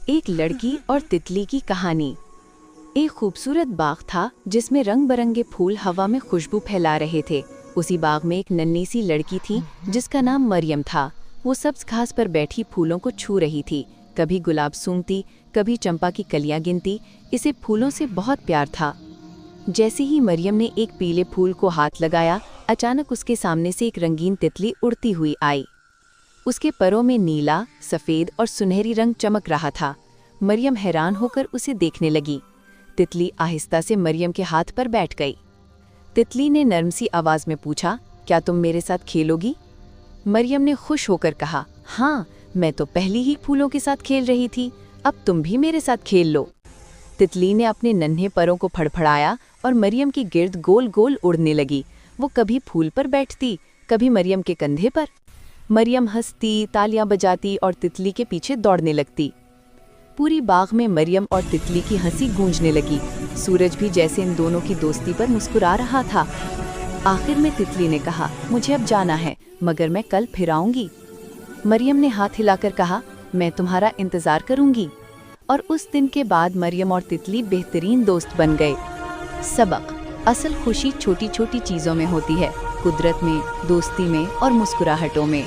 एक लड़की और तितली की कहानी। एक खूबसूरत बाग था जिसमें रंग बिरंगे फूल हवा में खुशबू फैला रहे थे। उसी बाग में एक नन्ही सी लड़की थी जिसका नाम मरियम था। वो सब्ज घास पर बैठी फूलों को छू रही थी, कभी गुलाब सूंघती, कभी चंपा की कलियां गिनती। इसे फूलों से बहुत प्यार था। जैसे ही मरियम ने एक पीले फूल को हाथ लगाया, अचानक उसके सामने से एक रंगीन तितली उड़ती हुई आई। उसके परों में नीला, सफ़ेद और सुनहरी रंग चमक रहा था। मरियम हैरान होकर उसे देखने लगी। तितली आहिस्ता से मरियम के हाथ पर बैठ गई। तितली ने नर्म सी आवाज़ में पूछा, क्या तुम मेरे साथ खेलोगी? मरियम ने खुश होकर कहा, हाँ, मैं तो पहले ही फूलों के साथ खेल रही थी, अब तुम भी मेरे साथ खेल लो। तितली ने अपने नन्हे परों को फड़फड़ाया और मरियम की गिर्द गोल गोल उड़ने लगी। वो कभी फूल पर बैठती, कभी मरियम के कंधे पर। मरियम हंसती, तालियां बजाती और तितली के पीछे दौड़ने लगती। पूरी बाग में मरियम और तितली की हंसी गूंजने लगी। सूरज भी जैसे इन दोनों की दोस्ती पर मुस्कुरा रहा था। आखिर में तितली ने कहा, मुझे अब जाना है, मगर मैं कल फिर आऊंगी। मरियम ने हाथ हिलाकर कहा, मैं तुम्हारा इंतजार करूंगी। और उस दिन के बाद मरियम और तितली बेहतरीन दोस्त बन गए। सबक: असल खुशी छोटी छोटी चीज़ों में होती है, कुदरत में, दोस्ती में और मुस्कुराहटों में।